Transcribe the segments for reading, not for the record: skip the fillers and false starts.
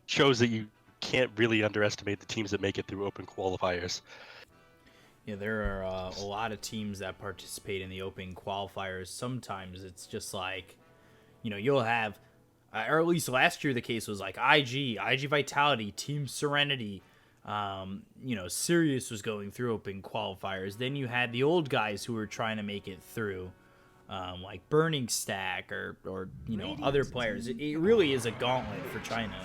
shows that you can't really underestimate the teams that make it through open qualifiers. Yeah, there are a lot of teams that participate in the open qualifiers. Sometimes it's just like, you'll have, or at least last year the case was like IG Vitality, Team Serenity. Sirius was going through open qualifiers. Then you had the old guys who were trying to make it through, like Burning Stack or other players. It really is a gauntlet for China.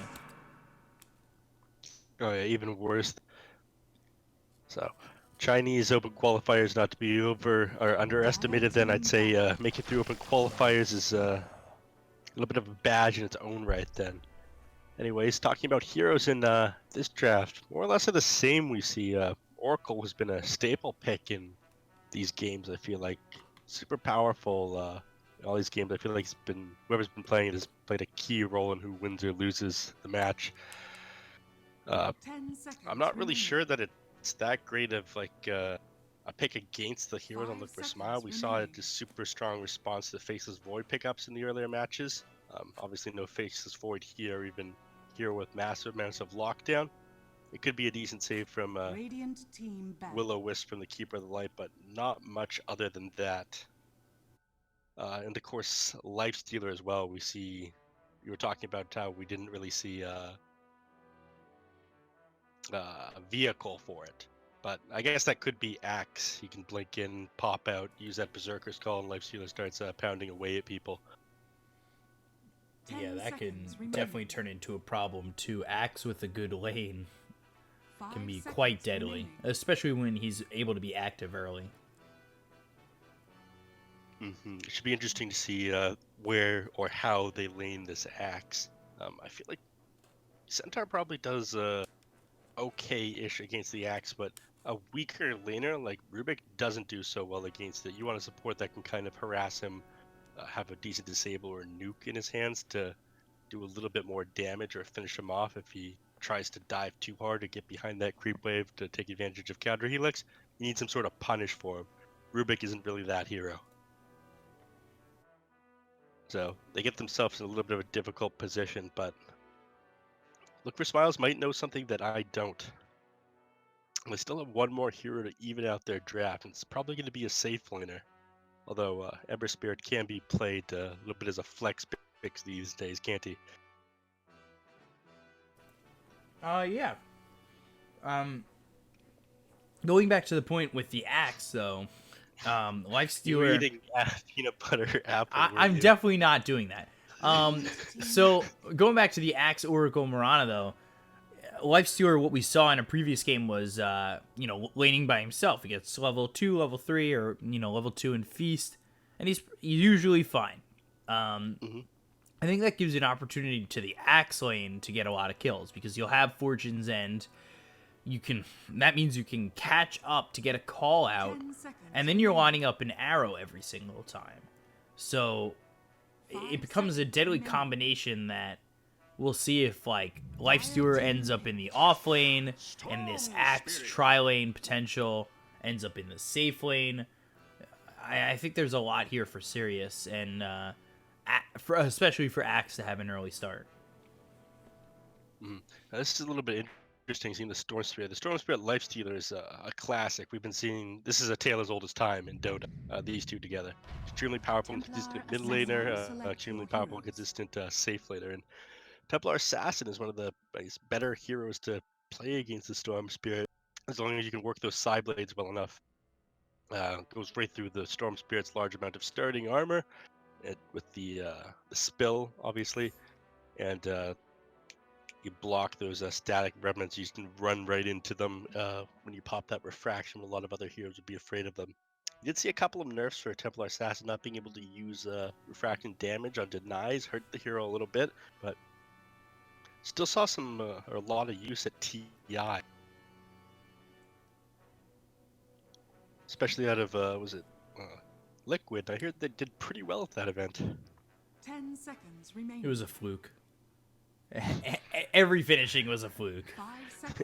Oh yeah, even worse. So, Chinese open qualifiers not to be over or underestimated. Then I'd say making through open qualifiers is a little bit of a badge in its own right. Then, anyways, talking about heroes in this draft, more or less are the same. We see Oracle has been a staple pick in these games. I feel like super powerful. In all these games, I feel like whoever's been playing it has played a key role in who wins or loses the match. I'm not really sure that it's that great of like a pick against the heroes on Look for Smile. We saw a just super strong response to the Faceless Void pickups in the earlier matches. Obviously, no Faceless Void here, even here with massive amounts of lockdown. It could be a decent save from Will-O-Wisp from the Keeper of the Light, but not much other than that. And of course, Lifestealer as well. You were talking about how we didn't really see vehicle for it. But I guess that could be Axe. He can blink in, pop out, use that Berserker's Call, and Lifestealer starts pounding away at people. Yeah, that can definitely turn into a problem too. Axe with a good lane can be quite deadly, especially when he's able to be active early. It should be interesting to see where or how they lane this Axe. I feel like Centaur probably does okay-ish against the Axe, but a weaker laner like Rubik doesn't do so well against it. You want a support that can kind of harass him, have a decent disable or nuke in his hands to do a little bit more damage or finish him off if he tries to dive too hard to get behind that creep wave to take advantage of counter helix. You need some sort of punish for him. Rubik isn't really that hero. So they get themselves in a little bit of a difficult position, but Look for Smiles might know something that I don't. They still have one more hero to even out their draft, and it's probably going to be a safe laner. Although Ember Spirit can be played a little bit as a flex pick these days, can't he? Yeah. Going back to the point with the Axe, though, Lifestealer. You were eating peanut butter apple. I'm definitely not doing that. So going back to the Axe Oracle Mirana, though, Lifestealer, what we saw in a previous game was, laning by himself. He gets level 2, level 3, or, level 2 in Feast, and he's usually fine. I think that gives an opportunity to the Axe lane to get a lot of kills, because you'll have Fortune's End. That means you can catch up to get a call out, and then you're lining up an arrow every single time. So it becomes a deadly combination that we'll see if like Lifestealer ends up in the off lane and this Axe tri-lane potential ends up in the safe lane. I think there's a lot here for Sirius, and especially for Axe to have an early start. This is a little bit interesting seeing the Storm Spirit. The Storm Spirit Lifestealer is a classic. We've been seeing this is a tale as old as time in Dota. These two together, extremely powerful and consistent mid laner, extremely powerful and consistent safe laner. And Templar Assassin is one of the better heroes to play against the Storm Spirit as long as you can work those side blades well enough. Goes right through the Storm Spirit's large amount of starting armor, with the spill obviously, and you block those static remnants. You can run right into them when you pop that refraction. A lot of other heroes would be afraid of them. You did see a couple of nerfs for Templar Assassin not being able to use refraction damage on denies, hurt the hero a little bit, but still saw a lot of use at TI. Especially out of, Liquid. I heard they did pretty well at that event. 10 seconds remaining. It was a fluke. Every finishing was a fluke.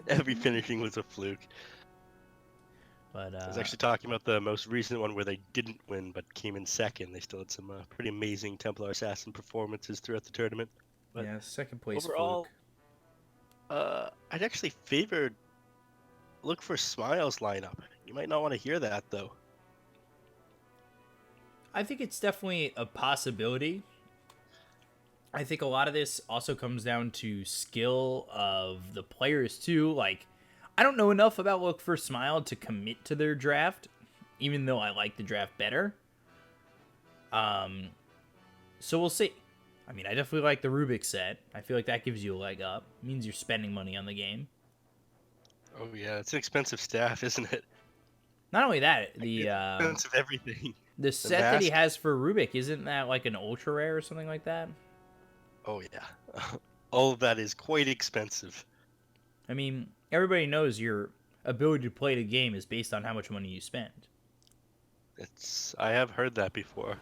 Every finishing was a fluke. But I was actually talking about the most recent one where they didn't win but came in second. They still had some pretty amazing Templar Assassin performances throughout the tournament. But yeah, second place overall, fluke. I'd actually favor look for Smiles lineup. You might not want to hear that though. I think it's definitely a possibility. I think a lot of this also comes down to skill of the players too. Like, I don't know enough about Look for Smile to commit to their draft, even though I like the draft better. So we'll see. I mean, I definitely like the Rubik set. I feel like that gives you a leg up. It means you're spending money on the game. Oh yeah, it's an expensive staff, isn't it? Not only that, It's the expensive everything. the set that he mask? has for Rubik, isn't that like an ultra rare or something like that? Oh yeah, all of that is quite expensive. I mean, everybody knows your ability to play the game is based on how much money you spend. I have heard that before.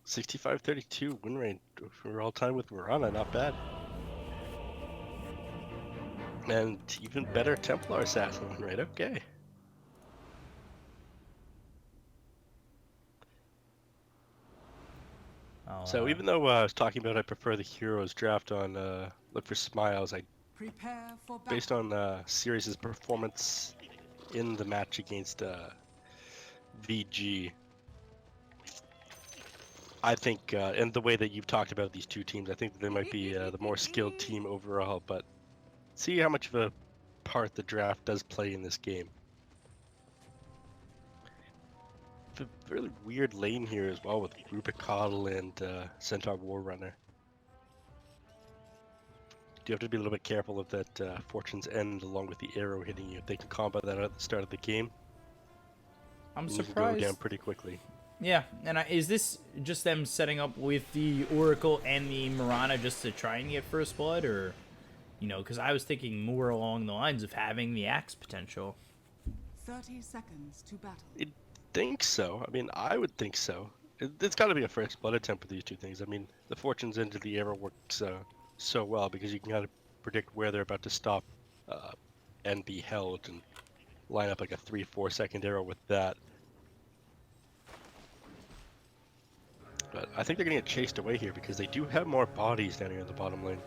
65-32 win rate for all time with Mirana, not bad. And even better Templar Assassin win rate, okay. So even though I was talking about I prefer the Heroes draft on Look for Smiles, Prepare for battle. based on Sirius's performance in the match against VG, I think, and the way that you've talked about these two teams, I think that they might be the more skilled team overall, but see how much of a part the draft does play in this game. It's a really weird lane here as well with Rubik Coddle and Centaur Warrunner. You have to be a little bit careful of that Fortune's End along with the arrow hitting you. If they can combo that at the start of the game, I'm you can go surprised. down pretty quickly. Yeah, and is this just them setting up with the Oracle and the Mirana just to try and get first blood, or, you know, because I was thinking more along the lines of having the axe potential. 30 seconds to battle. I think so. I mean, I would think so. It's got to be a first blood attempt with these two things. I mean, the Fortune's End of the arrow works so well because you can kind of predict where they're about to stop and be held and line up like a 3-4 second arrow with that. But I think they're going to get chased away here because they do have more bodies down here in the bottom lane.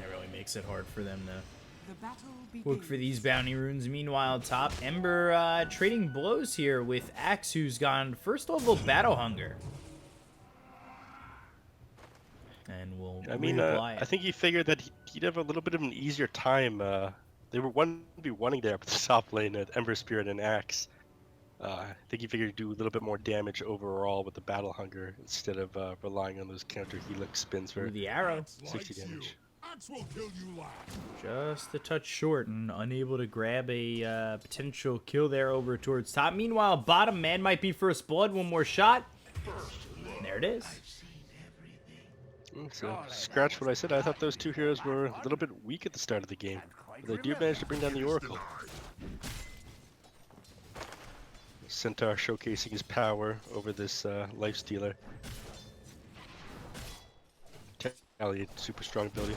That really makes it hard for them to The battle look for begins. these bounty runes. Meanwhile, top Ember trading blows here with Axe, who's gone first level battle hunger. And we'll I mean, reapply I it. think he figured that he'd have a little bit of an easier time. They were 1v1ing there up at the top lane at Ember Spirit and Axe. I think he figured he'd do a little bit more damage overall with the Battle Hunger instead of relying on those counter helix spins for Through the arrow. 60 damage. Axe will kill you last. Just a touch short and unable to grab a potential kill there over towards top. Meanwhile, bottom man might be first blood. One more shot. And there it is. So, scratch what I said. I thought those two heroes were a little bit weak at the start of the game. But they do manage to bring down the Oracle. Centaur showcasing his power over this Lifestealer. Retaliate, super strong ability.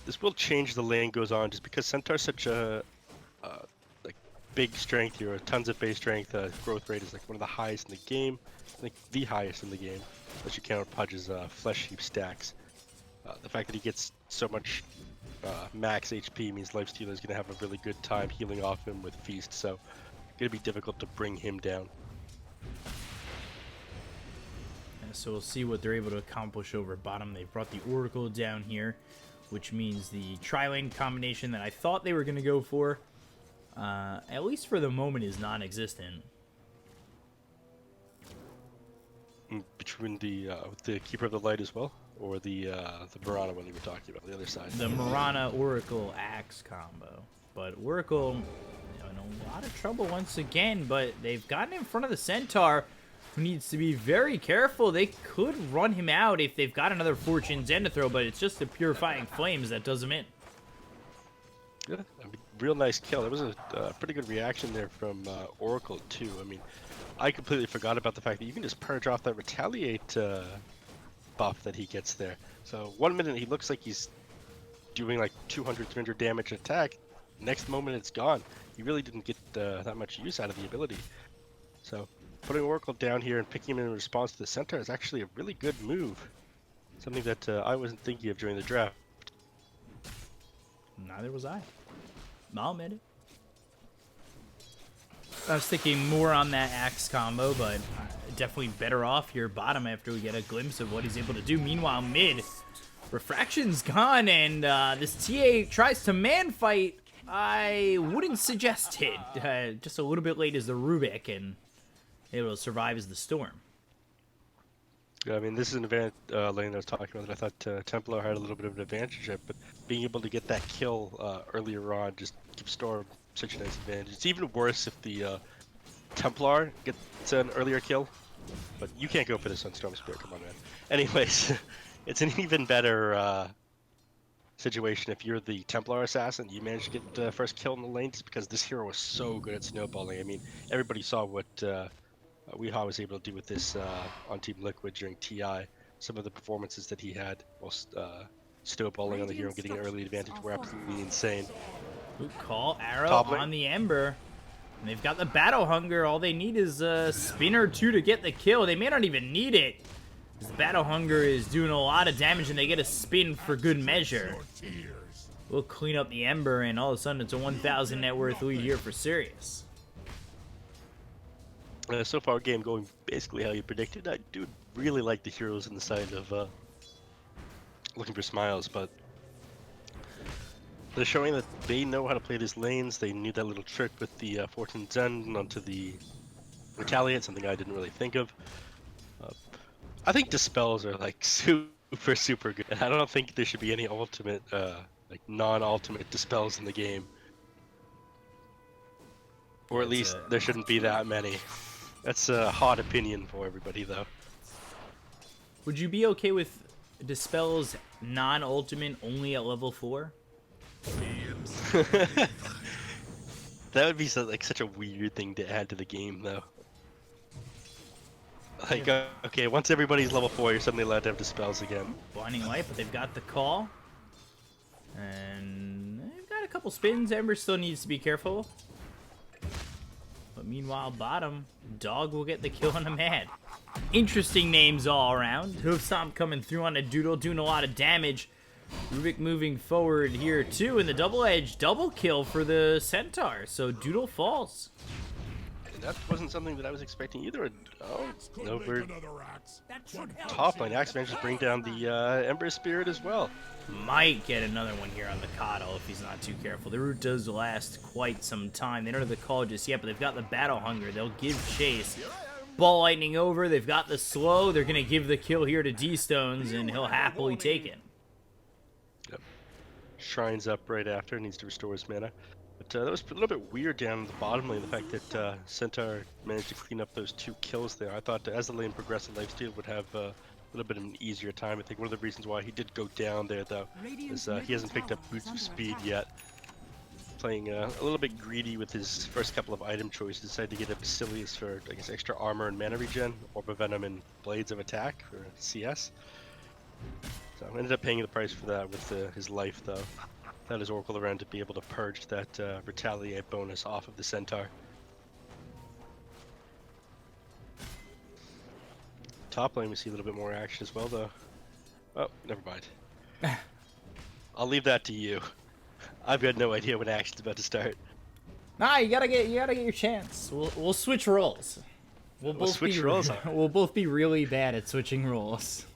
This will change the lane goes on just because Centaur's such a like big strength here, tons of base strength. Growth rate is like one of the highest in the game. I think the highest in the game, unless you count Pudge's flesh heap stacks. The fact that he gets so much max HP means Lifestealer is going to have a really good time healing off him with Feast, so it's going to be difficult to bring him down. So we'll see what they're able to accomplish over bottom. They've brought the Oracle down here, which means the tri-lane combination that I thought they were going to go for, at least for the moment, is non-existent. Between the Keeper of the Light as well, or the Mirana one you were talking about, the other side. The Mirana Oracle Axe combo. But Oracle, you know, in a lot of trouble once again, but they've gotten in front of the Centaur, who needs to be very careful. They could run him out if they've got another Fortune's End to throw, but it's just the Purifying Flames that does him in. Yeah, I mean, real nice kill. That was a pretty good reaction there from Oracle too. I mean, I completely forgot about the fact that you can just purge off that Retaliate buff that he gets there. So 1 minute he looks like he's doing like 200, 300 damage attack. Next moment it's gone. He really didn't get that much use out of the ability. So putting Oracle down here and picking him in response to the centaur is actually a really good move. Something that I wasn't thinking of during the draft. Neither was I. I'll admit it. I was thinking more on that axe combo, but definitely better off here bottom after we get a glimpse of what he's able to do. Meanwhile, mid, Refraction's gone, and this TA tries to man fight. I wouldn't suggest it. Just a little bit late as the Rubik, and able to survive as the Storm. Yeah, I mean, this is an lane that I was talking about that I thought Templar had a little bit of an advantage at, but being able to get that kill earlier on just gives Storm such a nice advantage. It's even worse if the Templar gets an earlier kill, but you can't go for this on Storm Spirit, come on, man. Anyways, it's an even better situation if you're the Templar assassin. You manage to get the first kill in the lane just because this hero was so good at snowballing. I mean, everybody saw what Weehaw was able to do with this on Team Liquid during TI. Some of the performances that he had while snowballing on the hero, getting an early advantage were absolutely insane. Ooh, call arrow Top lane. on the Ember. And they've got the Battle Hunger. All they need is a spin or two to get the kill. They may not even need it. This Battle Hunger is doing a lot of damage, and they get a spin for good measure. We'll clean up the Ember, and all of a sudden it's a 1,000 net worth lead here for Sirius. So far, game going basically how you predicted. I do really like the heroes in the side of looking for smiles, but they're showing that they know how to play these lanes. They knew that little trick with the Fortune Zen onto the Retaliate, something I didn't really think of. I think Dispels are like super good. I don't think there should be any ultimate, like non-ultimate Dispels in the game. Or at least there shouldn't be that many. That's a hot opinion for everybody, though. Would you be okay with Dispel's non-ultimate only at level 4? That would be like such a weird thing to add to the game, though. Like, okay, once everybody's level 4, you're suddenly allowed to have Dispels again. Blinding Light, but they've got the call. And they've got a couple spins. Ember still needs to be careful. But meanwhile, bottom, Dog will get the kill on a Mad. Interesting names all around. Hoof Stomp coming through on a Doodle, doing a lot of damage. Rubik moving forward here too, and the double edge double kill for the Centaur. So Doodle falls. That wasn't something that I was expecting either. Oh, no, we're That should help. top lane. Axe managed to bring down the Ember Spirit as well. Might get another one here on the Coddle if he's not too careful. The route does last quite some time. They don't have the call just yet, but they've got the Battle Hunger. They'll give chase. Ball lightning over. They've got the slow. They're going to give the kill here to D-Stones, and he'll happily take it. Yep. Shrine's up right after. Needs to restore his mana. But that was a little bit weird down in the bottom lane, the fact that Centaur managed to clean up those 2 kills there. I thought as the lane progressed, Lifesteal would have a little bit of an easier time. I think one of the reasons why he did go down there, though, is he hasn't picked up Boots of Speed yet. Playing a little bit greedy with his first couple of item choices. Decided to get a Basilius for, I guess, extra armor and mana regen, Orb of Venom and Blades of Attack for CS. So I ended up paying the price for that with his life, though. That is Oracle around to be able to purge that Retaliate bonus off of the Centaur. Top lane we see a little bit more action as well, though. Oh, never mind. I'll leave that to you. I've got no idea when action's about to start. Nah, you gotta get your chance. We'll switch roles. We'll both switch be roles? we'll both be really bad at switching roles.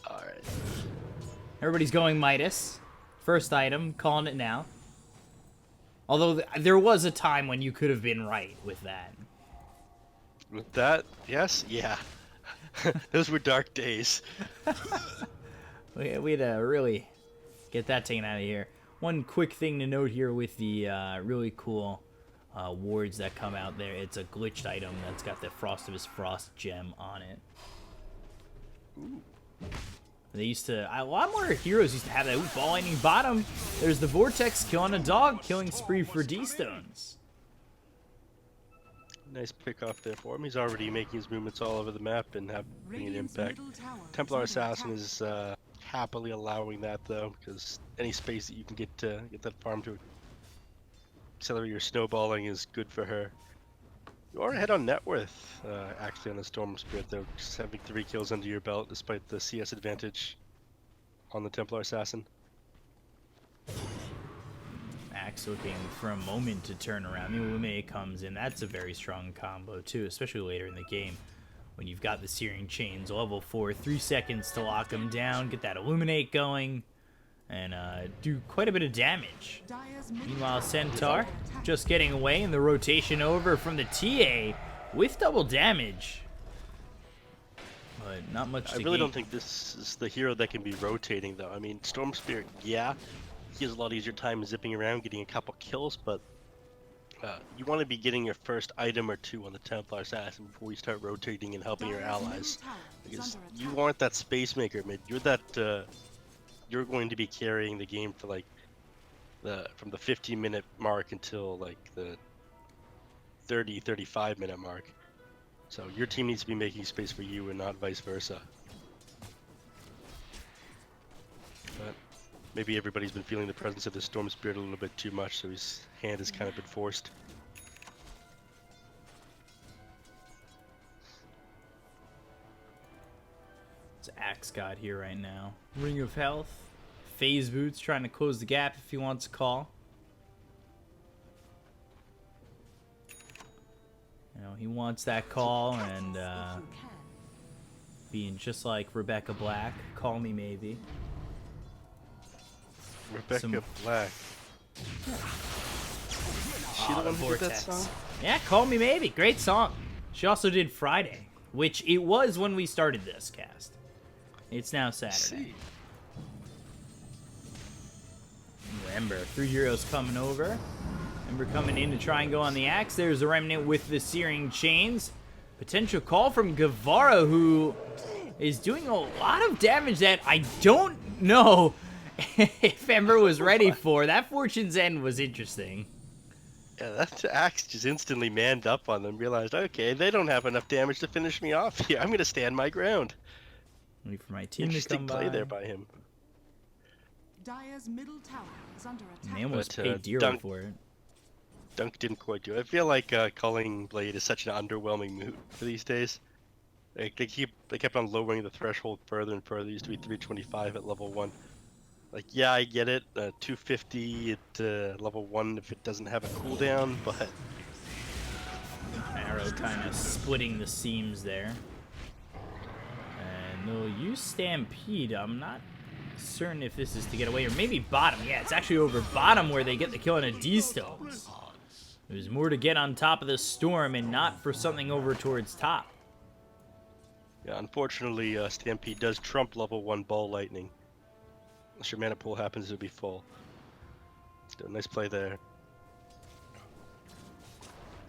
All right. Everybody's going Midas. First item, calling it now. Although there was a time when you could have been right with that. With that, yes, yeah. Those were dark days. We had to really get that taken out of here. One quick thing to note here with the really cool wards that come out there. It's a glitched item that's got the Frostivus Frost gem on it. Ooh. They used to, a lot more heroes used to have that. Ooh, ball lightning bottom. There's the Vortex killing a dog, killing spree for D-Stones. Nice pick off there for him. He's already making his movements all over the map and having an impact. Templar Assassin is happily allowing that, though, because any space that you can get to get that farm to accelerate your snowballing is good for her. You are ahead on net worth, actually, on the Storm Spirit, though, just having 3 kills under your belt, despite the CS advantage on the Templar Assassin. Axe looking for a moment to turn around. The Illuminate comes in. That's a very strong combo, too, especially later in the game. When you've got the Searing Chains, level 4, 3 seconds to lock them down, get that Illuminate going, and do quite a bit of damage. Meanwhile, Centaur just getting away, and the rotation over from the TA with double damage. But not much to I really gain. don't think this is the hero that can be rotating, though. I mean, Storm Spirit, yeah, he has a lot easier time zipping around, getting a couple kills, but you want to be getting your first item or 2 on the Templar Assassin before you start rotating and helping your allies. Because you aren't that space maker, mid. You're that, you're going to be carrying the game for like from the 15-minute mark until like the 35-minute mark. So your team needs to be making space for you and not vice versa. But maybe everybody's been feeling the presence of the Storm Spirit a little bit too much, so his hand has kind of been forced. It's Axe God here right now. Ring of Health. Phase Boots trying to close the gap if he wants a call. You know, he wants that call, and being just like Rebecca Black, call me maybe. Rebecca Black. She the one who did that song? Yeah, Call Me Maybe. Great song. She also did Friday, which it was when we started this cast. It's now Saturday. Ember, 3 heroes coming over. Ember coming in to try and go on the Axe. There's the Remnant with the Searing Chains. Potential call from Guevara, who is doing a lot of damage that I don't know if Ember was ready for. That Fortune's End was interesting. Yeah, that Axe just instantly manned up on them, realized, okay, they don't have enough damage to finish me off here. I'm going to stand my ground. Wait for my team to Interesting come play by. there by him. Dire's middle tower is under And attack. they almost But, paid dearly Dunk- for it. Dunk didn't quite do it. I feel like Culling Blade is such an underwhelming move for these days. Like, they kept on lowering the threshold further and further. It used to be 325 at level 1. Like, yeah, I get it. 250 at level 1 if it doesn't have a cooldown, but Arrow kind of splitting the seams there. And they'll use Stampede. I'm not certain if this is to get away, or maybe bottom. Yeah, it's actually over bottom where they get the kill on a D-Stones. It was more to get on top of the Storm and not for something over towards top. yeah, unfortunately, Stampede does trump level 1 Ball Lightning. Unless your mana pool happens to be full. So, nice play there.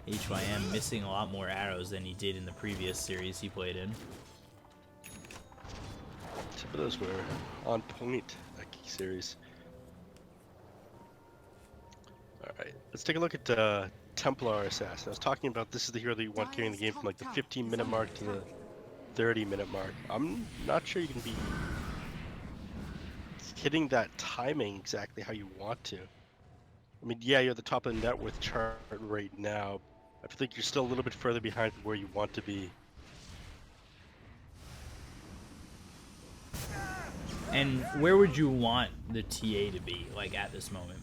HYM missing a lot more arrows than he did in the previous series he played in. Some of those were on point that series. Alright, let's take a look at Templar Assassin. I was talking about this is the hero that you want carrying the game from like the 15-minute mark to the 30-minute mark. I'm not sure you can be hitting that timing exactly how you want to. I mean, yeah, you're at the top of the net worth chart right now. I feel like you're still a little bit further behind from where you want to be. And where would you want the TA to be, like, at this moment?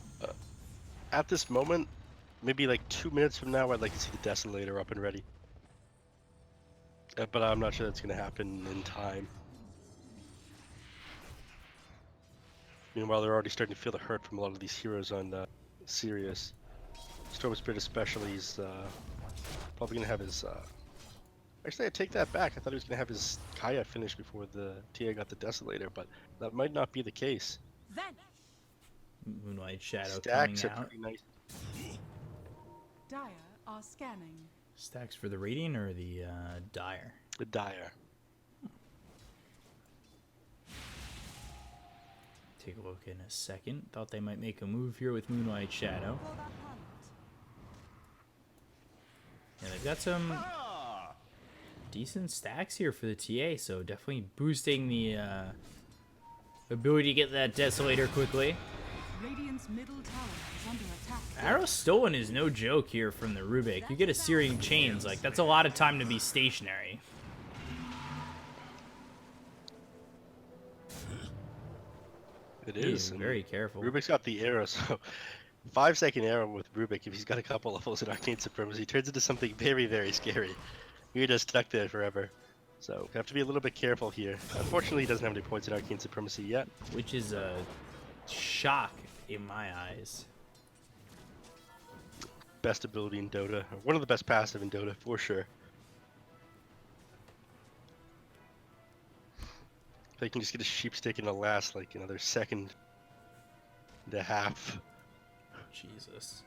At this moment, maybe like 2 minutes from now, I'd like to see the Desolator up and ready. But I'm not sure that's going to happen in time. Meanwhile, they're already starting to feel the hurt from a lot of these heroes on Sirius. Storm Spirit especially is probably going to have his... Actually, I take that back. I thought he was going to have his Kaya finish before the TA got the Desolator, but that might not be the case. Moonlight Shadow Stacks are coming out. pretty nice. Dire are scanning. Stacks for the Radiant or the Dire? The Dire. Take a look in a second. Thought they might make a move here with Moonlight Shadow. For the hunt. Yeah, they've got some decent stacks here for the TA, so definitely boosting the ability to get that Desolator quickly. Radiant's middle tower is under attack. Arrow stolen is no joke here from the Rubik. You get a Syrian chains, like that's a lot of time to be stationary. It is. He's very careful. Rubik's got the arrow, so 5-second arrow with Rubik, if he's got a couple levels in Arcane Supremacy, turns into something very, very scary. You're just stuck there forever. So you have to be a little bit careful here. Unfortunately, he doesn't have any points in Arcane Supremacy yet. Which is a shock in my eyes. Best ability in Dota. One of the best passive in Dota, for sure. If they can just get a sheep stick and it'll last like another second and a half. Jesus.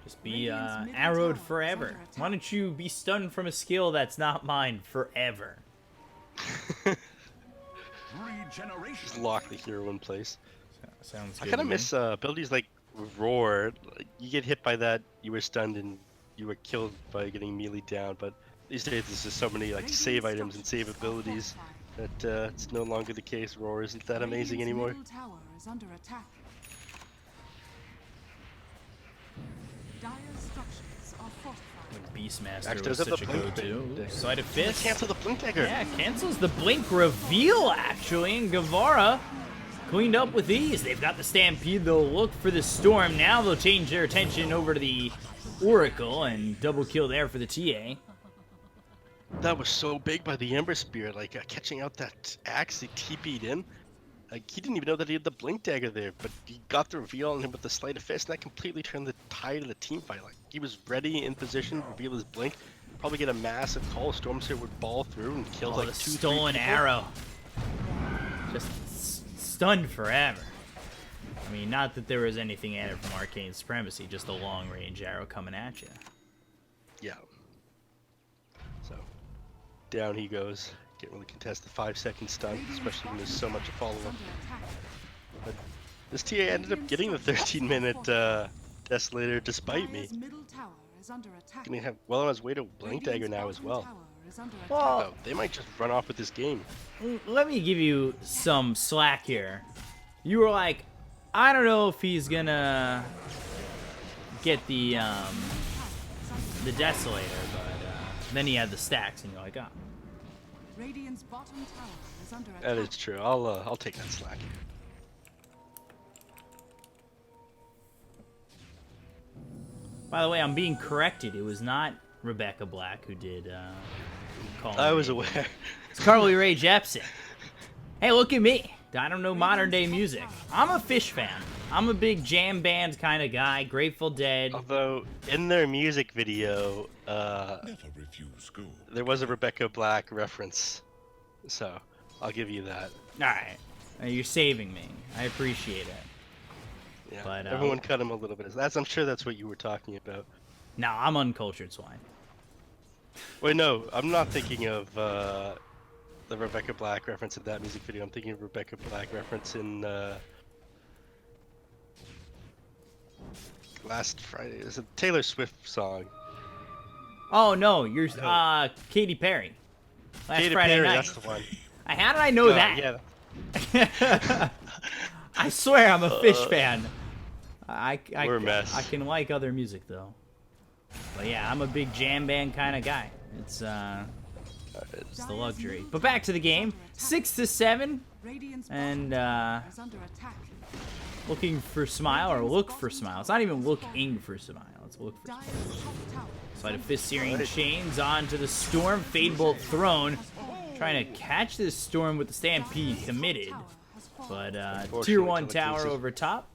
Just be arrowed forever. Why don't you be stunned from a skill that's not mine forever? Just lock the hero in place. Sounds I good. kind of to me. miss abilities like Roar. Like, you get hit by that, you were stunned and you were killed by getting melee down. But these days there's just so many like save items and save abilities that it's no longer the case. Roar isn't that amazing anymore. Middle tower is under attack. Dire structures are fortified. Beastmaster Actually, was does have such a the blink go-to. thing. Sleight of fist. Cancel the blink dagger. Yeah, cancels the blink reveal, actually, and Guevara cleaned up with ease. They've got the Stampede. They'll look for the Storm. Now they'll change their attention over to the Oracle and double kill there for the TA. That was so big by the Ember Spear, like catching out that axe he TP'd in. Like, he didn't even know that he had the blink dagger there, but he got the reveal on him with the sleight of fist, and that completely turned the tide of the team fight. Like, he was ready, in position, reveal his blink, probably get a massive call. Stormseer would ball through and kill Oh, like the 2-3 stolen people. arrow. Just stunned forever. I mean, not that there was anything added from Arcane Supremacy, just a long-range arrow coming at you. Yeah. So, down he goes. Can't really contest the 5-second stun, especially when there's so much to follow up. Under attack. But this TA ended up getting the 13-minute Desolator despite me. Dire's middle tower is under attack. Gonna have well on his way to blink dagger now as well. Tower is under attack. Well, Oh, they might just run off with this game. let me give you some slack here. You were like, I don't know if he's gonna get the Desolator, but then he had the stacks, and you're like, oh. Radiant's bottom tower is under attack. That is true. I'll take that slack. By the way, I'm being corrected. It was not Rebecca Black who did Call I Me was Maybe. aware. It's Carly Rae Jepsen. Hey, look at me. I don't know modern day music. I'm a Fish fan. I'm a big jam band kind of guy. Grateful Dead. Although in their music video, Never refuse school. there was a Rebecca Black reference, so I'll give you that. All right, you're saving me. I appreciate it. Yeah, But, everyone cut him a little bit. I'm sure that's what you were talking about. No, I'm uncultured swine. Wait, no, I'm not thinking of the Rebecca Black reference in that music video. I'm thinking of Rebecca Black reference in last Friday. It's a Taylor Swift song. Oh no, you're Katy Perry. Last Katy Friday Perry, night. that's the one. How did I know that? Yeah. I swear I'm a Fish fan. We're a mess. I can like other music though. But yeah, I'm a big jam band kind of guy. It's the luxury. But back to the game. 6-7, Radiant's and bottom tower is under attack. looking for Smile or look for Smile. It's not even looking for Smile. It's look for Smile. Dire's top tower. Sleight of Fist Searing Chains onto the Storm. Fade Bolt thrown. Trying to catch this Storm with the Stampede committed. But Tier 1 tower telekinesis. over top.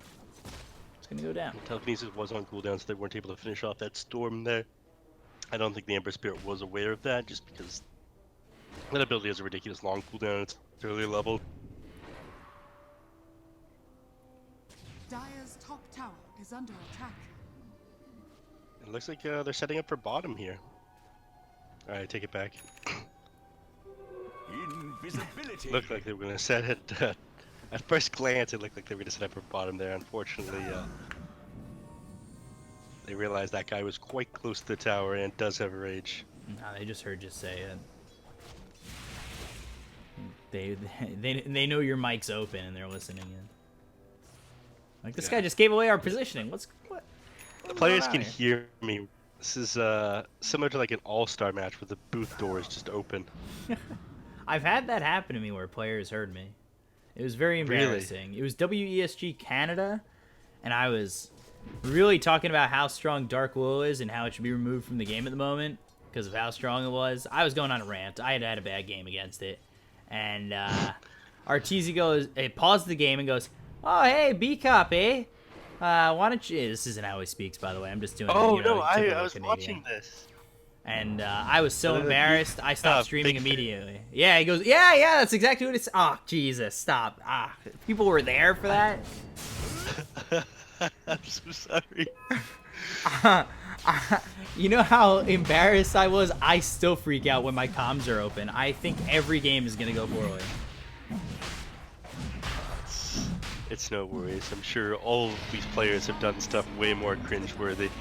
It's going to go down. Telekinesis was on cooldown, so they weren't able to finish off that storm there. I don't think the Ember Spirit was aware of that, just because that ability has a ridiculous long cooldown. It's early level. Dire's top tower is under attack. It looks like they're setting up for bottom here. All right, take it back. Invisibility. Looked like they were gonna set it. At first glance, it looked like they were gonna set up for bottom there. Unfortunately, they realized that guy was quite close to the tower and does have a rage. Nah, they just heard you say it. They know your mic's open and they're listening in. Like, this guy just gave away our positioning. What's The players going can on here? hear me. This is similar to like an all-star match where the booth door is just open. I've had that happen to me where players heard me. It was very Really? embarrassing. It was WESG Canada, and I was really talking about how strong Dark Will is and how it should be removed from the game at the moment because of how strong it was. I was going on a rant. I had a bad game against it. And Arteezy goes, it paused the game and goes, "Oh, hey, B-Cop, eh? Why don't you..." This isn't how he speaks, by the way. I'm just doing Oh you know, no, I typical was Canadian. watching this. And I was so embarrassed, I big stopped streaming fan. immediately. Yeah, he goes, yeah, that's exactly what it's... Oh, Jesus, stop. People were there for that? I'm so sorry. You know how embarrassed I was? I still freak out when my comms are open. I think every game is going to go poorly. It's no worries. I'm sure all of these players have done stuff way more cringeworthy.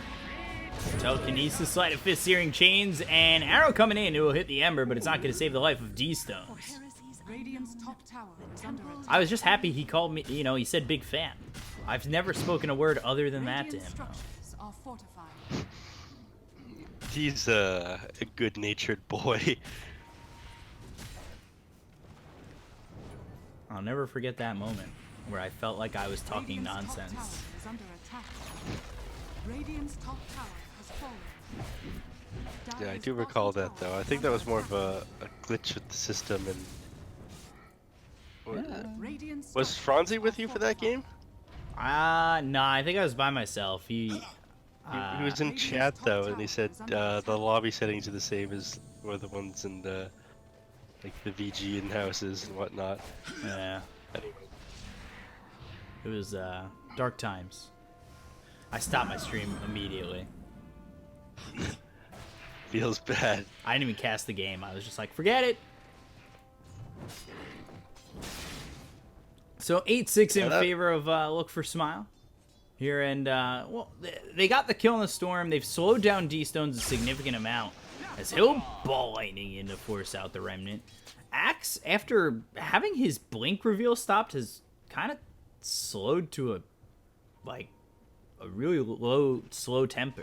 Telekinesis, Sleight of Fist, Searing Chains, and Arrow coming in. It will hit the Ember, but it's not going to save the life of D-Stones. Radiant's top tower is under attack. I was just happy he called me, you know, he said big fan. I've never spoken a word other than that to Radiant him. Though. structures are fortified. He's a good-natured boy. I'll never forget that moment where I felt like I was talking Radiant's top tower nonsense. is under attack. Radiant's top tower has fallen. Yeah, I Dire's do bottom recall that tower though. I is think that under was more of attack. a glitch with the system and. Radiant's Was structures Franzi with are you for that fortified. game? Nah, I think I was by myself. He He was in chat though, and he said the lobby settings are the same as were the ones in the like the VG in houses and whatnot. yeah, Anyway, it was dark times. I stopped my stream immediately. feels bad. I didn't even cast the game. I was just like, forget it. So 8-6 in favor of Look for Smile here, and well, they got the kill in the storm. They've slowed down D-Stones a significant amount as he'll ball lightning in to force out the Remnant. Axe, after having his blink reveal stopped, has kind of slowed to a really low, slow tempo.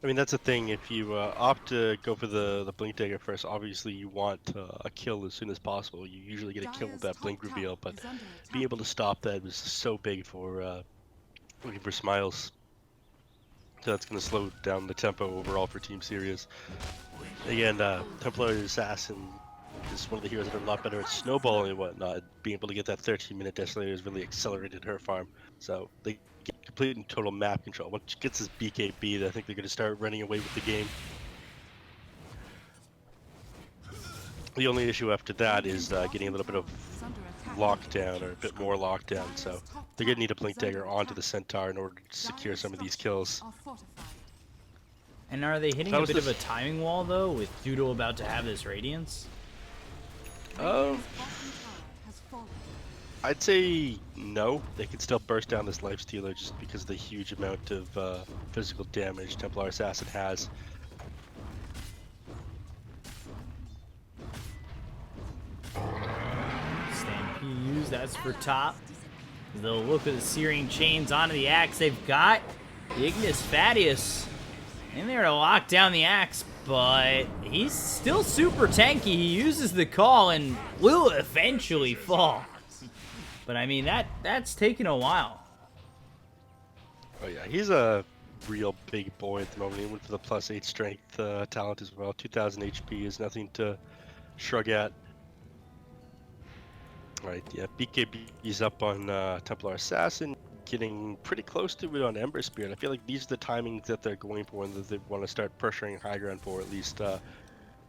I mean, that's the thing. If you opt to go for the blink dagger first, obviously you want a kill as soon as possible. You usually get a kill with that blink reveal, but being able to stop that was so big for looking for Smiles. So that's going to slow down the tempo overall for Team Sirius. Again, Templar Assassin is one of the heroes that are a lot better at snowballing and whatnot. Being able to get that 13-minute Desolator has really accelerated her farm. So they get complete and total map control. Once she gets this BKB, I think they're going to start running away with the game. The only issue after that is getting a little bit of lockdown or a bit more lockdown. So they're going to need a blink dagger onto the Centaur in order to secure some of these kills. And are they hitting That a was bit the of a timing wall, though, with Doodle about to have this Radiance? Oh, I'd say no. They can still burst down this lifestealer just because of the huge amount of physical damage Templar Assassin has. Stampede, that's for top. They'll look at the Searing Chains onto the Axe. They've got the Ignis Fatius in there to lock down the Axe, but he's still super tanky. He uses the call and will eventually fall. But I mean, that's taken a while. Oh yeah, he's a real big boy at the moment. He went for the +8 strength talent as well. 2000 HP is nothing to shrug at. Right, yeah, BKB is up on Templar Assassin, getting pretty close to it on Ember Spirit. I feel like these are the timings that they're going for and that they want to start pressuring high ground for, at least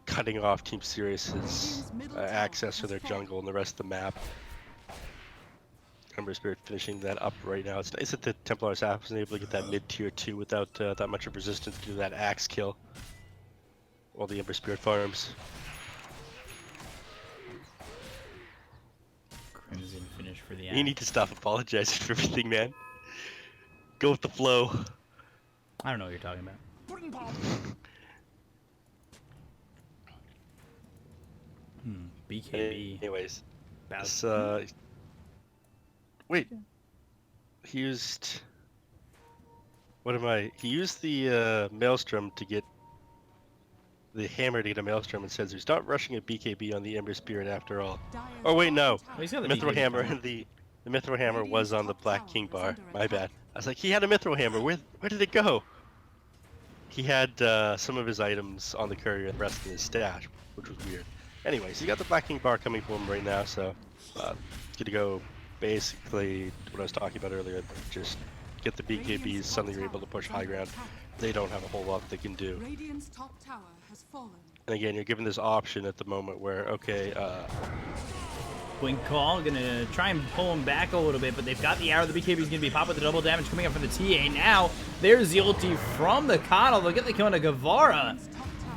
cutting off Team Sirius's access to their jungle and the rest of the map. Ember Spirit finishing that up right now. It's nice that the Templar Assassin was able to get that mid-tier 2 without that much of resistance to that axe kill while the Ember Spirit farms. Crimson finish for the Axe. You need to stop apologizing for everything, man. Go with the flow. I don't know what you're talking about. BKB. Anyways, About this, Wait. He used... What am I? He used the Maelstrom to get... The hammer to get a Maelstrom and says he's not rushing a BKB on the Ember Spirit after all. Dyer's Oh wait, no. Well, he's got the Mithril BKB Hammer coming. and the Mithril Hammer was on the Black King bar. My bad. I was like, he had a Mithril Hammer. Where did it go? He had some of his items on the courier and the rest in his stash, which was weird. Anyways, he got the Black King bar coming for him right now, so he's gonna go basically what I was talking about earlier. Just get the BKBs. Suddenly you're able to push high ground. They don't have a whole lot they can do. Radiant's top tower has fallen. And again, you're given this option at the moment where, okay, Blink call, gonna try and pull him back a little bit, but they've got the arrow. The BKB is gonna be popped with the double damage coming up from the TA. Now, there's the ulti from the Coddle. They'll get the kill on a Guevara.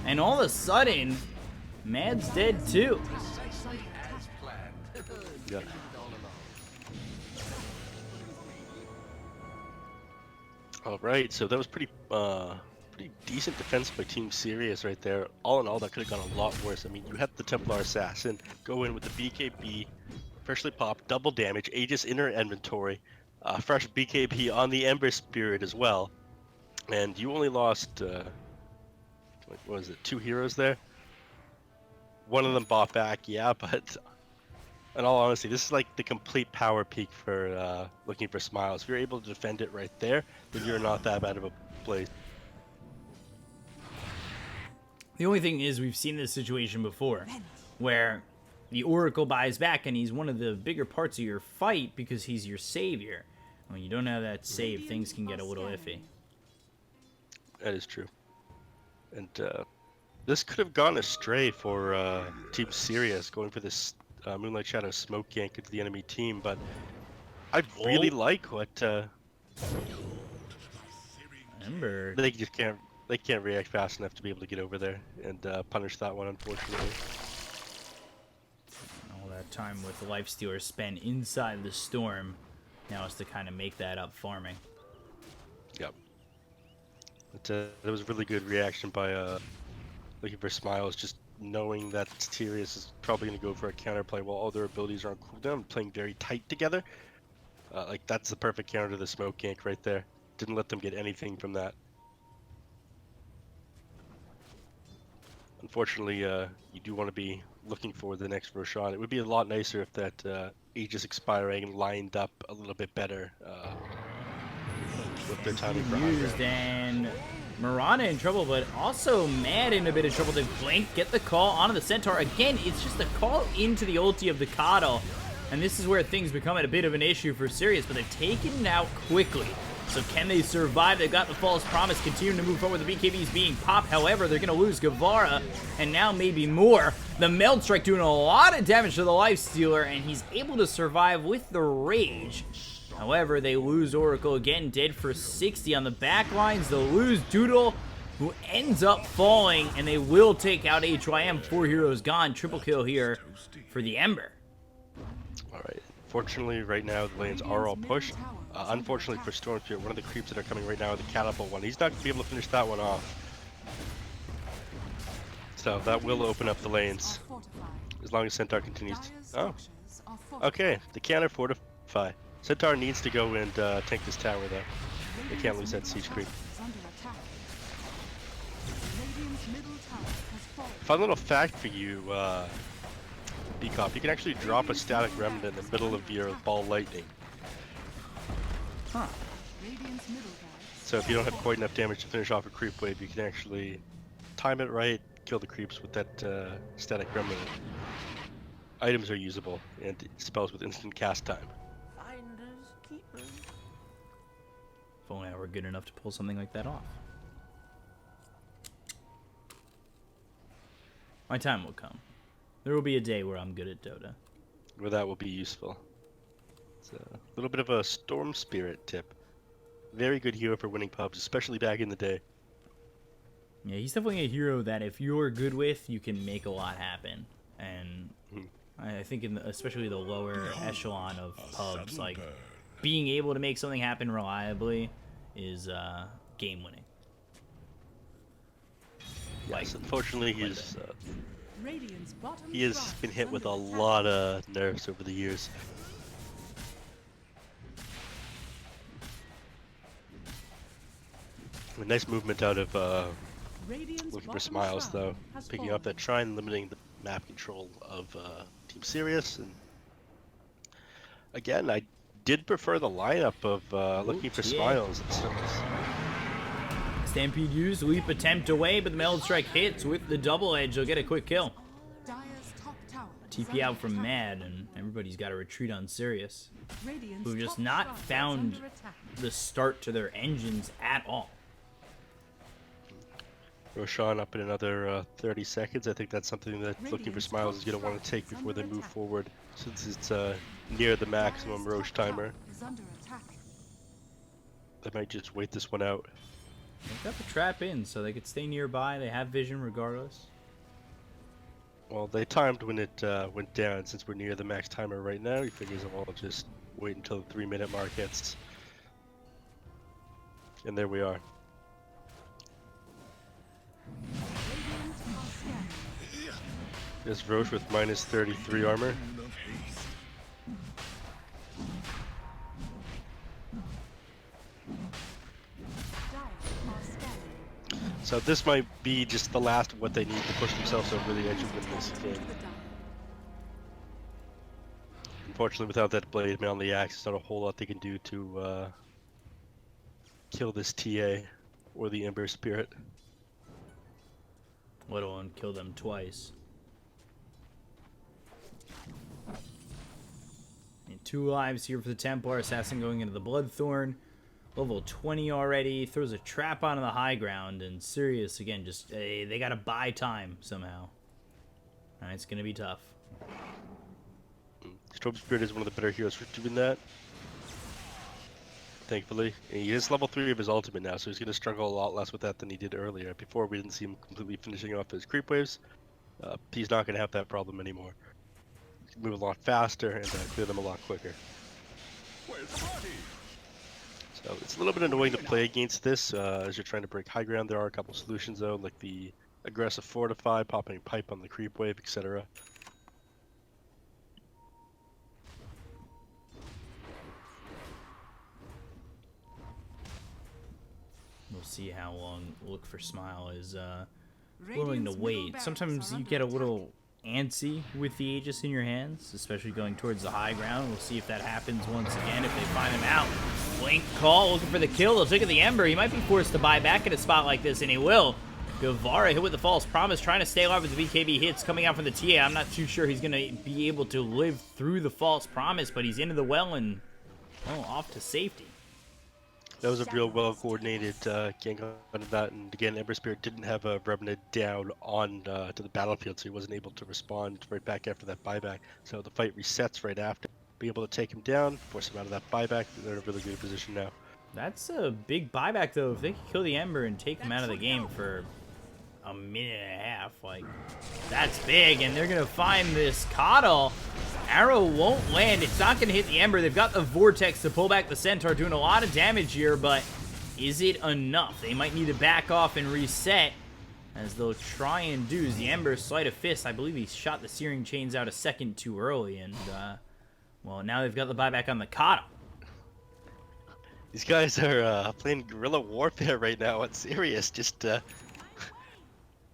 And all of a sudden, Mad's dead too. yeah. All right, so that was pretty decent defense by Team Sirius right there. All in all, that could have gone a lot worse. I mean, you had the Templar Assassin go in with the BKB, freshly popped, double damage, Aegis in her inventory, fresh BKB on the Ember Spirit as well, and you only lost, what was it, 2 heroes there? One of them bought back, yeah, but in all honesty, this is like the complete power peak for looking for Smiles. If you're able to defend it right there, then you're not that bad of a place. The only thing is we've seen this situation before where the Oracle buys back and he's one of the bigger parts of your fight because he's your savior. When you don't have that save, things can get a little iffy. That is true. And this could have gone astray for Team Sirius going for this Moonlight Shadow smoke gank into the enemy team, but I really like what Ember. they just can't react fast enough to be able to get over there and punish that one, unfortunately. All that time with the Lifestealer spent inside the storm. Now it's to kind of make that up farming. Yep. But that was a really good reaction by looking for Smiles, just knowing that Sirius is probably going to go for a counterplay while all their abilities are on cooldown, playing very tight together. Like, that's the perfect counter to the smoke gank right there. Didn't let them get anything from that. Unfortunately, you do want to be looking for the next Roshan. It would be a lot nicer if that Aegis expiring lined up a little bit better with their timing for high Used ground. and Mirana in trouble, but also Mad in a bit of trouble. To Blink, get the call onto the Centaur. Again, it's just a call into the ulti of the Coddle. And this is where things become a bit of an issue for Sirius, but they've taken it out quickly. So can they survive? They've got the false promise, continuing to move forward. The BKBs being popped. However, they're going to lose Guevara, and now maybe more. The Meld Strike doing a lot of damage to the Lifestealer, and he's able to survive with the Rage. However, they lose Oracle again, dead for 60 on the back lines. They'll lose Doodle, who ends up falling, and they will take out HYM. 4 heroes gone. Triple kill here for the Ember. All right. Fortunately, right now the lanes are all pushed. Unfortunately for Storm Spirit, one of the creeps that are coming right now are the Catapult one. He's not going to be able to finish that one off. So that will open up the lanes as long as Centaur continues to... Oh, okay. The counter fortify. Centaur needs to go and tank this tower though. They can't lose that siege creep. Fun little fact for you, Beacop, you can actually drop a static remnant in the middle of your ball lightning. Huh. So if you don't have quite enough damage to finish off a creep wave, you can actually time it right, kill the creeps with that static remnant. Items are usable and spells with instant cast time. If only I were good enough to pull something like that off. My time will come. There will be a day where I'm good at Dota. Where that will be useful. It's a little bit of a Storm Spirit tip. Very good hero for winning pubs, especially back in the day. Yeah, he's definitely a hero that if you're good with, you can make a lot happen. And I think especially the lower echelon of pubs, like being able to make something happen reliably is game winning. Yes, unfortunately he has been hit with a lot lot of nerfs over the years. A nice movement out of Radiant's looking for bottom Smiles shroud though, has picking up fallen. that shrine, limiting the map control of Team Sirius. And again, I did prefer the lineup of looking for TA. Smiles. Stampede used, leap attempt away, but the Metal Strike hits with the double edge. He'll get a quick kill. Dire's top tower is TP under out from attack. Mad, and everybody's got to retreat on Sirius, Radiant's who've just top not shroud is found under attack. the start to their engines at all. Roshan up in another 30 seconds. I think that's something that looking for Smiles is going to want to take before they move forward, since it's near the maximum Dire's Roche top tower timer. is under attack. They might just wait this one out. They've got the trap in, so they could stay nearby. They have vision regardless. Well, they timed when it went down. Since we're near the max timer right now, he figures I'll just wait until the 3-minute mark hits. And there we are. Radiant are scanning. There's Roche with minus 33 armor. Of haste. Dire are scanning. So this might be just the last of what they need to push themselves over the edge of winning this To game. the dire. Unfortunately, without that blade mail on the axe, there's not a whole lot they can do to kill this TA or the Ember Spirit. Let alone kill them twice. And 2 lives here for the Templar. Assassin going into the Bloodthorn. Level 20 already. Throws a trap onto the high ground. And Sirius, again, just they got to buy time somehow. Alright, it's going to be tough. Storm Spirit is one of the better heroes for doing that. Thankfully. And he is level 3 of his ultimate now, so he's going to struggle a lot less with that than he did earlier. Before, we didn't see him completely finishing off his creep waves. He's not going to have that problem anymore. He can move a lot faster and clear them a lot quicker. Where's the party? So it's a little bit annoying to play against this as you're trying to break high ground. There are a couple solutions though, like the aggressive fortify, popping pipe on the creep wave, etc. We'll see how long Look for Smile is willing to Radiant's middle wait. barracks Sometimes are you under get a attack. little antsy with the Aegis in your hands, especially going towards the high ground. We'll see if that happens once again, if they find him out. Blink call, looking for the kill. They'll take at the Ember. He might be forced to buy back at a spot like this, and he will. Guevara hit with the false promise, trying to stay alive with the BKB hits coming out from the TA. I'm not too sure he's going to be able to live through the false promise, but he's into the well and, well, off to safety. That was a real well-coordinated gank on that, and again, Ember Spirit didn't have a Revenant down on to the battlefield, so he wasn't able to respond right back after that buyback. So the fight resets right after. Be able to take him down, force him out of that buyback. They're in a really good position now. That's a big buyback, though. If they could kill the Ember and take him out of the game for a minute and a half, like, that's big. And they're going to find this Coddle. Arrow won't land. It's not going to hit the Ember. They've got the Vortex to pull back the Centaur, doing a lot of damage here, but is it enough? They might need to back off and reset, as they'll try and do. The Ember Sleight of Fist, I believe he shot the Searing Chains out a second too early, and, well, now they've got the buyback on the Coddle. These guys are playing guerrilla warfare right now on Sirius, just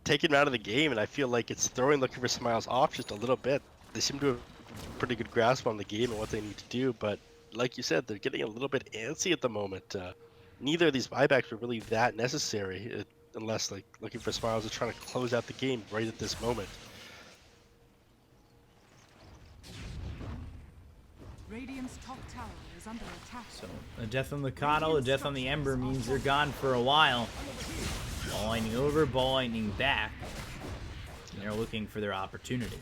taking him out of the game, and I feel like it's throwing Looking for Smiles off just a little bit. They seem to have a pretty good grasp on the game and what they need to do, but like you said, they're getting a little bit antsy at the moment. Neither of these buybacks were really that necessary, unless like Looking for Smiles is trying to close out the game right at this moment. Radiant's top tower is under attack. So, a death on the Coddle, a death on the Ember means they're gone for a while. Ball lightning over, ball lightning back. And they're looking for their opportunity.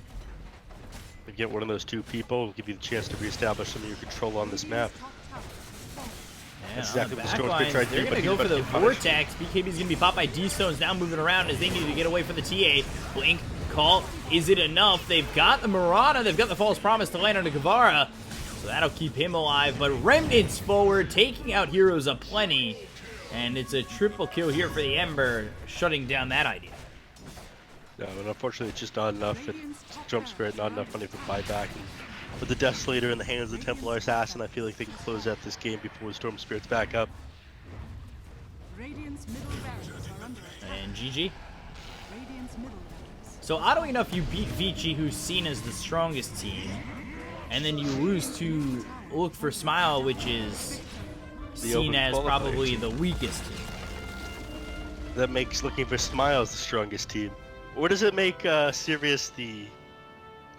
If you get one of those two people, will give you the chance to reestablish some of your control on this map. Top tower is falling. And That's on exactly the what back Storm's gonna lines, try to they're do, going to but go he's for about the to get punished. Vortex. BKB's going to be popped by D-Stones, now moving around as they need to get away from the TA. Blink, call, is it enough? They've got the Marana, they've got the False Promise to land on the Guevara. So that'll keep him alive, but Remnants forward, taking out heroes aplenty. And it's a triple kill here for the Ember, shutting down that idea. No, and unfortunately it's just not enough. Storm Spirit, not enough money for buyback. And with the Death Slater in the hands of the Templar Assassin, I feel like they can close out this game before Storm Spirit's back up. Radiant's middle GG. Radiant's middle barracks. So oddly enough, you beat Vici, who's seen as the strongest team, and then you lose to Look for Smile, which is seen as probably the weakest team. That makes Looking for Smiles the strongest team. Or does it make Sirius the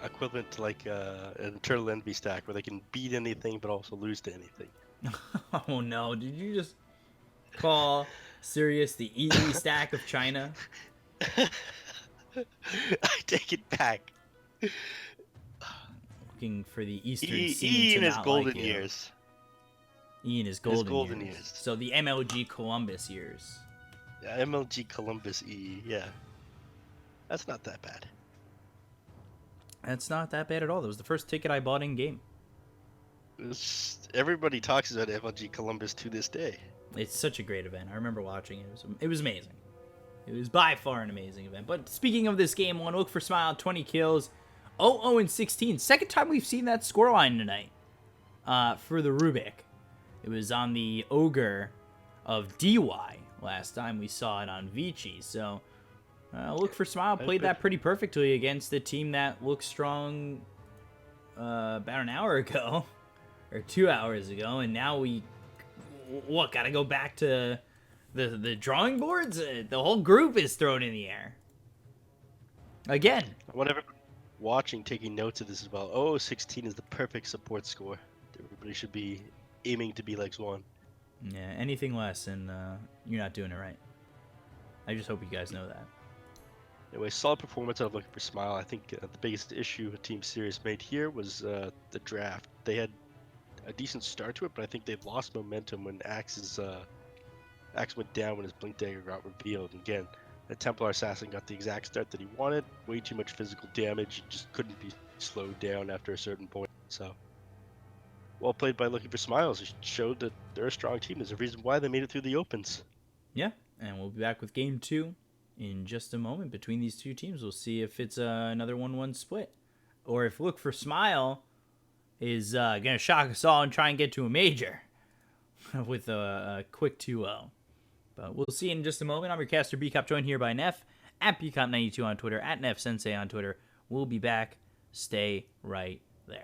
equivalent to like an Eternal Envy stack, where they can beat anything but also lose to anything? Oh no, did you just call Sirius the easy stack of China? I take it back. Looking for the Eastern E scene to in his not golden like you. years. E in his golden years. So the MLG Columbus years. Yeah, MLG Columbus E, yeah. That's not that bad. That's not that bad at all. That was the first ticket I bought in game. Everybody talks about MLG Columbus to this day. It's such a great event. I remember watching it. It was amazing. It was by far an amazing event. But speaking of this game, one Look for Smile, 20 kills, 0-0-16. Second time we've seen that scoreline tonight for the Rubik. It was on the Ogre of DY last time we saw it on Vici. So Look for Smile played that pretty perfectly against the team that looked strong about an hour ago or 2 hours ago, and now we gotta go back to the drawing boards. The whole group is thrown in the air again. I want everybody watching taking notes of this as well. 0-16 is the perfect support score. Everybody should be aiming to be like Swan. Yeah, anything less and you're not doing it right. I just hope you guys know that. Anyway, solid performance out of Looking for Smile. I think the biggest issue Team Sirius made here was the draft. They had a decent start to it, but I think they've lost momentum when Axe went down when his Blink Dagger got revealed. And again, the Templar Assassin got the exact start that he wanted. Way too much physical damage. He just couldn't be slowed down after a certain point. So, well played by Looking for Smiles. It showed that they're a strong team. There's a reason why they made it through the opens. Yeah, and we'll be back with game 2 in just a moment between these two teams. We'll see if it's another 1-1 split, or if Look for Smile is gonna shock us all and try and get to a major with a quick 2-0. But we'll see in just a moment. I'm your caster Bcop, joined here by Neff at Bcop92 on Twitter, at Neff Sensei on Twitter. We'll be back. Stay right